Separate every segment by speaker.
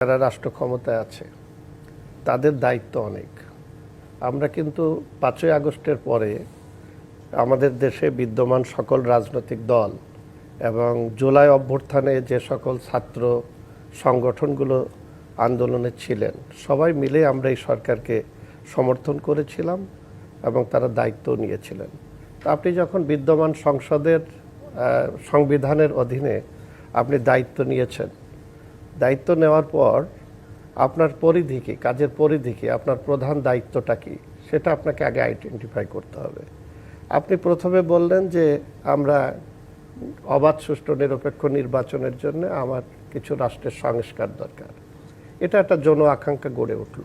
Speaker 1: যারা রাষ্ট্র ক্ষমতায় আছে তাদের দায়িত্ব অনেক। আমরা কিন্তু 5ই আগস্টের পরে আমাদের দেশে বিদ্যমান সকল রাজনৈতিক দল এবং জুলাই অভ্যুত্থানে যে সকল ছাত্র সংগঠনগুলো আন্দোলনে ছিলেন সবাই মিলে আমরা এই সরকারকে সমর্থন করেছিলাম এবং তারা দায়িত্ব নিয়েছিলেন। তো আপনি যখন বিদ্যমান সংসদের সংবিধানের অধীনে আপনি দায়িত্ব নিয়েছেন, দায়িত্ব নেওয়ার পর আপনার পরিধি কি, কাজের পরিধি কি, আপনার প্রধান দায়িত্বটা কি, সেটা আপনাকে আগে আইডেন্টিফাই করতে হবে। আপনি প্রথমে বললেন যে আমরা অবাধ সুষ্ঠু নিরপেক্ষ নির্বাচনের জন্য আমার কিছু রাষ্ট্রের সংস্কার দরকার। এটা একটা জন আকাঙ্ক্ষা গড়ে উঠল,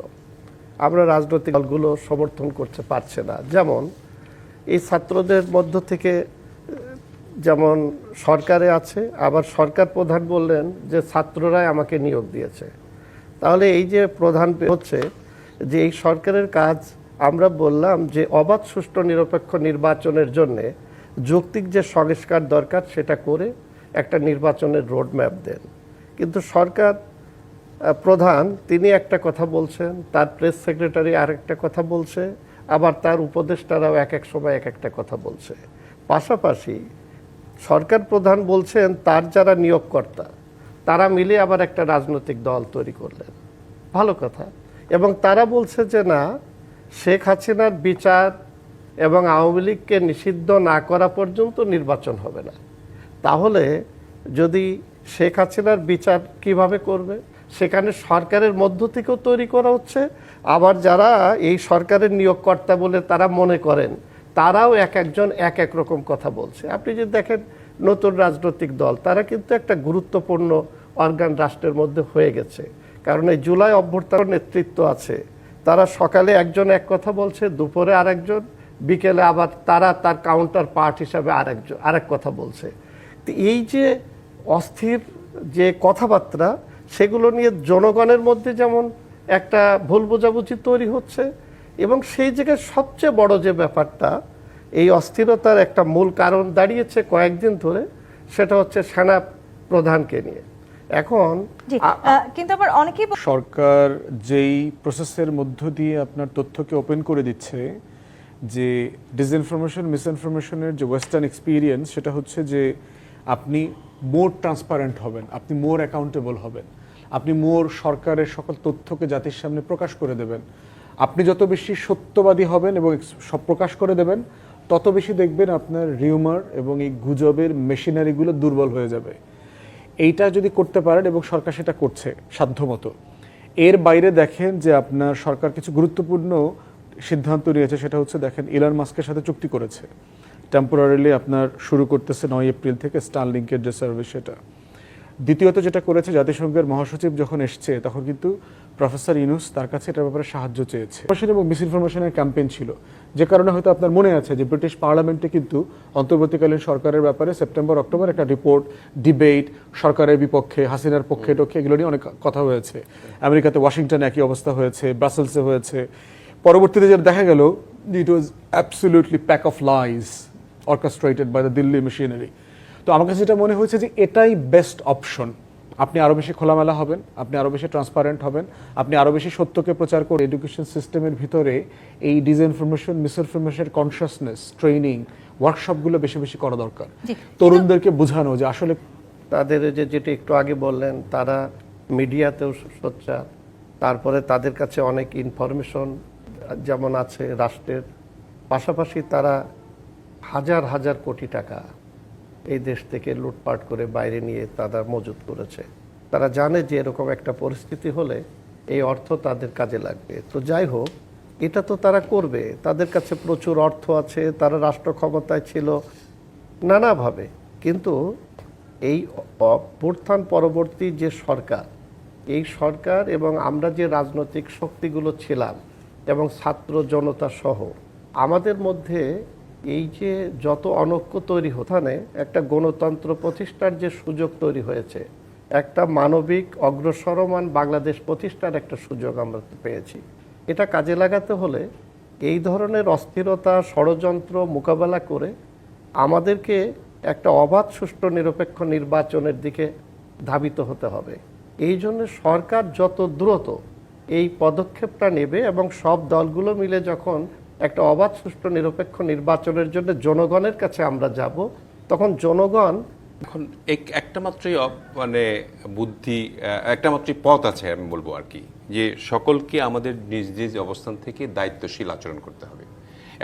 Speaker 1: আমরা রাজনৈতিক দলগুলো সমর্থন করতে পারছে না। যেমন এই ছাত্রদের মধ্য থেকে যেমন সরকারে আছে, আবার সরকার প্রধান বললেন যে ছাত্ররাই আমাকে নিয়োগ দিয়েছে। তাহলে এই যে প্রধান হচ্ছে যে এই সরকারের কাজ, আমরা বললাম যে অবাধ সুষ্ঠু নিরপেক্ষ নির্বাচনের জন্যে যৌক্তিক যে সংস্কার দরকার সেটা করে একটা নির্বাচনের রোডম্যাপ দেন। কিন্তু সরকার প্রধান তিনি একটা কথা বলছেন, তার প্রেস সেক্রেটারি আরেকটা কথা বলছে, আবার তার উপদেষ্টারাও এক এক সময় এক একটা কথা বলছে। পাশাপাশি সরকার প্রধান বলছেন তার যারা নিয়োগকর্তা তারা মিলে আবার একটা রাজনৈতিক দল তৈরি করলেন, ভালো কথা। এবং তারা বলছে যে না, শেখ হাসিনার বিচার এবং আওয়ামী লীগকে নিষিদ্ধ না করা পর্যন্ত নির্বাচন হবে না। তাহলে যদি শেখ হাসিনার বিচার কিভাবে করবে, সেখানে সরকারের মধ্য থেকেও তৈরি করা হচ্ছে, আবার যারা এই সরকারের নিয়োগকর্তা বলে তারা মনে করেন তারাও এক একজন এক এক রকম কথা বলছে। আপনি যদি দেখেন নতুন রাজনৈতিক দল তারা কিন্তু একটা গুরুত্বপূর্ণ অর্গান রাষ্ট্রের মধ্যে হয়ে গেছে, কারণ এই জুলাই অভ্যুত্থানের নেতৃত্ব আছে। তারা সকালে একজন এক কথা বলছে, দুপুরে আরেকজন, বিকেলে আবার তারা তার কাউন্টার পার্ট হিসাবে আরেক কথা বলছে। তো এই যে অস্থির যে কথাবার্তা, সেগুলো নিয়ে জনগণের মধ্যে যেমন একটা ভুল বোঝাবুঝি তৈরি হচ্ছে, এবং সেই জায়গায় সবচেয়ে বড় যে ব্যাপারটা এই অস্থিরতার একটা মূল কারণ দাঁড়িয়েছে কয়েকদিন ধরে, সেটা হচ্ছে সেনা প্রধানকে নিয়ে। এখন
Speaker 2: কিন্তু আবার অনেকেই
Speaker 3: সরকার যেই প্রসেসের মধ্য দিয়ে আপনার তথ্যকে ওপেন করে দিচ্ছে, যে ডিসইনফরমেশন মিসইনফরমেশনের যে ওয়েস্টার্ন এক্সপিরিয়েন্স, সেটা হচ্ছে যে আপনি মোর ট্রান্সপারেন্ট হবেন, আপনি মোর অ্যাকাউন্টেবল হবেন, আপনি মোর সরকারের সকল তথ্যকে জাতির সামনে প্রকাশ করে দেবেন। আপনি যত বেশি সত্যবাদী হবেন এবং সব প্রকাশ করে দেবেন, তত বেশি দেখবেন আপনার রিউমার এবং এই গুজবের মেশিনারিগুলো দুর্বল হয়ে যাবে। এইটা যদি করতে পারেন, এবং সরকার সেটা করছে সাধ্যমতো। এর বাইরে দেখেন যে আপনার সরকার কিছু গুরুত্বপূর্ণ সিদ্ধান্ত নিয়েছে, সেটা হচ্ছে দেখেন ইলন মাস্কের সাথে চুক্তি করেছে, টেম্পোরারিলি আপনার শুরু করতেছে 9 এপ্রিল থেকে স্টারলিংকের যে সার্ভিস সেটা। দ্বিতীয়ত যেটা করেছে, জাতিসংঘের মহাসচিব যখন এসছে তখন কিন্তু প্রফেসর ইউনূস তার কাছে এটার ব্যাপারে সাহায্য চেয়েছে। এবং মিসইনফরমেশনের ক্যাম্পেইন ছিল, যে কারণে হয়তো আপনার মনে আছে যে ব্রিটিশ পার্লামেন্টে কিন্তু অন্তর্বর্তীকালীন সরকারের ব্যাপারে সেপ্টেম্বর অক্টোবর একটা রিপোর্ট, ডিবেট, সরকারের বিপক্ষে হাসিনার পক্ষে টক্ষে এগুলো নিয়ে অনেক কথা হয়েছে। আমেরিকাতে ওয়াশিংটনে একই অবস্থা হয়েছে, ব্রাসেলসে হয়েছে। পরবর্তীতে যেটা দেখা গেল, it was absolutely pack of lies orchestrated by the Delhi machinery. তো আমার কাছে যেটা মনে হয়েছে যে এটাই বেস্ট অপশন। আপনি আরও বেশি খোলামেলা হবেন, আপনি আরও বেশি ট্রান্সপারেন্ট হবেন, আপনি আরও বেশি সত্যকে প্রচার করে এডুকেশন সিস্টেমের ভিতরে এই ডিসইনফরমেশন মিসইনফরমেশনের কনসিয়াসনেস ট্রেনিং ওয়ার্কশপগুলো বেশি বেশি করা দরকার। তরুণদেরকে বোঝানো যে আসলে
Speaker 1: তাদের যেটা একটু আগে বললেন, তারা মিডিয়াতেও সোচ্চার, তারপরে তাদের কাছে অনেক ইনফরমেশন যেমন আছে রাষ্ট্রের, পাশাপাশি তারা হাজার হাজার কোটি টাকা এই দেশ থেকে লুটপাট করে বাইরে নিয়ে তারা মজুত করেছে। তারা জানে যে এরকম একটা পরিস্থিতি হলে এই অর্থ তাদের কাজে লাগবে। তো যাই হোক, এটা তো তারা করবে, তাদের কাছে প্রচুর অর্থ আছে, তারা রাষ্ট্র ক্ষমতায় ছিল নানাভাবে। কিন্তু এই অভ্যুত্থান পরবর্তী যে সরকার, এই সরকার এবং আমরা যে রাজনৈতিক শক্তিগুলো ছিলাম এবং ছাত্র জনতা সহ আমাদের মধ্যে এই যে যত অনৈক্য তৈরি হতানে একটা গণতন্ত্র প্রতিষ্ঠার যে সুযোগ তৈরি হয়েছে, একটা মানবিক অগ্রসরমান বাংলাদেশ প্রতিষ্ঠার একটা সুযোগ আমরা পেয়েছি। এটা কাজে লাগাতে হলে এই ধরনের অস্থিরতা ষড়যন্ত্র মোকাবেলা করে আমাদেরকে একটা অবাধ সুষ্ঠু নিরপেক্ষ নির্বাচনের দিকে ধাবিত হতে হবে। এই জন্য সরকার যত দ্রুত এই পদক্ষেপটা নেবে এবং সব দলগুলো মিলে যখন একটা অবাধ সুষ্ঠু নিরপেক্ষ নির্বাচনের জন্য জনগণের কাছে আমরা যাব, তখন জনগণ
Speaker 4: এখন একটা মাত্রই মানে বুদ্ধি, একটা মাত্রই পথ আছে আমি বলবো আর কি, যে সকলকে আমাদের নিজ নিজ অবস্থান থেকে দায়িত্বশীল আচরণ করতে হবে।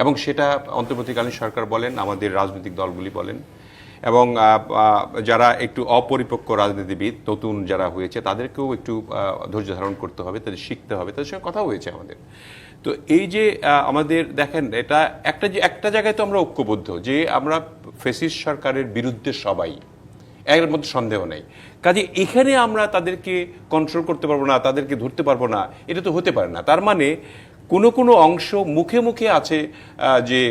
Speaker 4: এবং সেটা অন্তর্বর্তীকালীন সরকার বলেন, আমাদের রাজনৈতিক দলগুলি বলেন, এবং যারা একটু অপরিপক্ক রাজনীতিবিদ নতুন যারা হয়েছে তাদেরকেও একটু ধৈর্য ধারণ করতে হবে, তাদের শিখতে হবে, তাদের সঙ্গে কথা হয়েছে আমাদের। তো এই যে আমাদের দেখেন, এটা একটা জায়গায় তো আমরা ঐক্যবদ্ধ যে আমরা ফ্যাসিস্ট সরকারের বিরুদ্ধে সবাই, এর মধ্যে সন্দেহ নেই। কাজে এখানে আমরা তাদেরকে কন্ট্রোল করতে পারবো না, তাদেরকে ধরতে পারবো না, এটা তো হতে পারে না। তার মানে কোনো অংশ মুখে মুখে আছে যে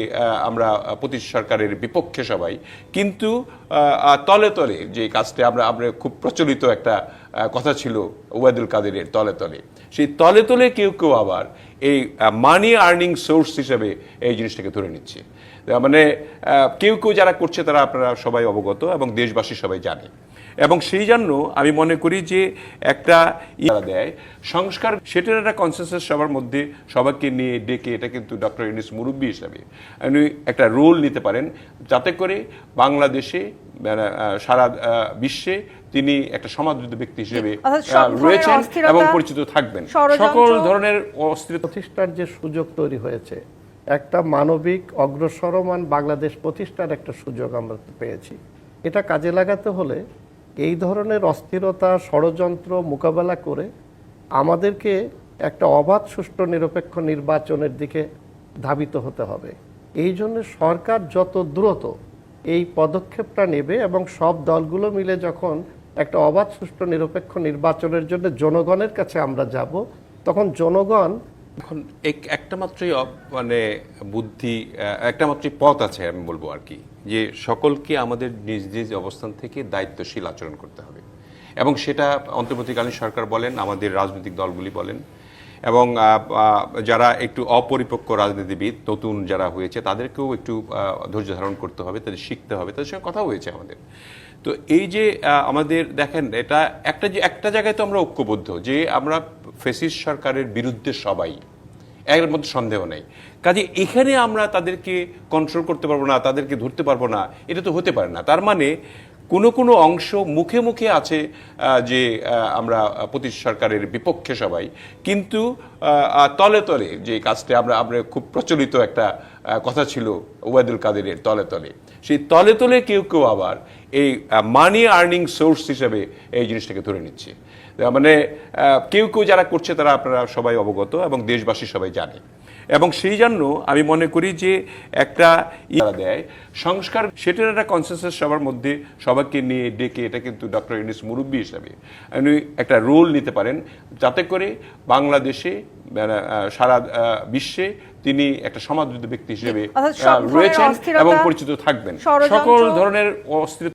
Speaker 4: আমরা প্রতি সরকারের বিপক্ষে সবাই, কিন্তু তলে তলে যে কাজটা আমরা খুব প্রচলিত একটা কথা ছিল ওবায়দুল কাদেরের, তলে তলে, সেই তলে তলে কেউ কেউ আবার এই মানি আর্নিং সোর্স হিসেবে এই জিনিসটাকে ধরে নিচ্ছে। মানে কেউ কেউ যারা করছে তারা আপনারা সবাই অবগত এবং দেশবাসী সবাই জানে। এবং সেই জন্য আমি মনে করি যে একটা দেয় সংস্কার, সেটার একটা কনসেনসাস সবার মধ্যে সবাইকে নিয়ে ডেকে, এটা কিন্তু ডক্টর ইউনূস মুরব্বী হিসাবে উনি একটা রোল নিতে পারেন, যাতে করে বাংলাদেশে সারা বিশ্বে তিনি একটা সমাদৃত ব্যক্তি হিসেবে রয়েছেন এবং পরিচিত থাকবেন। সকল ধরনের অস্থিরতা
Speaker 1: প্রতিষ্ঠার যে সুযোগ তৈরি হয়েছে, একটা মানবিক অগ্রসরমান বাংলাদেশ প্রতিষ্ঠার একটা সুযোগ আমরা পেয়েছি। এটা কাজে লাগাতে হলে এই ধরনের অস্থিরতা, ষড়যন্ত্র মোকাবেলা করে আমাদেরকে একটা অবাধ সুষ্ঠু নিরপেক্ষ নির্বাচনের দিকে ধাবিত হতে হবে। এই জন্য সরকার যত দ্রুত এই পদক্ষেপটা নেবে এবং সব দলগুলো মিলে যখন একটা অবাধ সুষ্ঠু নিরপেক্ষ নির্বাচনের জন্য জনগণের কাছে আমরা যাব, তখন জনগণ
Speaker 4: এখন একটা মাত্রই মানে বুদ্ধি, একটা মাত্রই পথ আছে আমি বলবো আর কি, যে সকলকে আমাদের নিজ নিজ অবস্থান থেকে দায়িত্বশীল আচরণ করতে হবে। এবং সেটা অন্তর্বর্তীকালীন সরকার বলেন, আমাদের রাজনৈতিক দলগুলি বলেন, এবং যারা একটু অপরিপক্ক রাজনীতিবিদ নতুন যারা হয়েছে তাদেরকেও একটু ধৈর্য ধারণ করতে হবে, তাদের শিখতে হবে, তাদের সঙ্গে কথা হয়েছে আমাদের। তো এই যে আমাদের দেখেন, এটা একটা জায়গায় তো আমরা ঐক্যবদ্ধ যে আমরা ফ্যাসিস্ট সরকারের বিরুদ্ধে সবাই, এর মধ্যে সন্দেহ নেই। কাজে এখানে আমরা তাদেরকে কন্ট্রোল করতে পারবো না, তাদেরকে ধরতে পারবো না, এটা তো হতে পারে না। তার মানে কোনো অংশ মুখে মুখে আছে যে আমরা প্রতি সরকারের বিপক্ষে সবাই, কিন্তু তলে তলে যে কাজটা আমরা খুব প্রচলিত একটা কথা ছিল ওবায়দুল কাদেরের, তলে তলে, সেই তলে তলে কেউ কেউ আবার এই মানি আর্নিং সোর্স হিসেবে এই জিনিসটাকে ধরে নিচ্ছে। মানে কেউ কেউ যারা করছে তারা আপনারা সবাই অবগত এবং দেশবাসী সবাই জানে। এবং সেই জন্য আমি মনে করি যে একটা দেয় সংস্কার, সেটার একটা কনসেনসাস সবার মধ্যে সবাইকে নিয়ে ডেকে, এটা কিন্তু ডক্টর ইউনূস মুরব্বী হিসাবে উনি একটা রোল নিতে পারেন, যাতে করে বাংলাদেশে সারা বিশ্বে তিনি একটা সমাদৃত ব্যক্তি হিসেবে রয়েছেন এবং পরিচিত থাকবেন। সকল ধরনের অস্থিরতা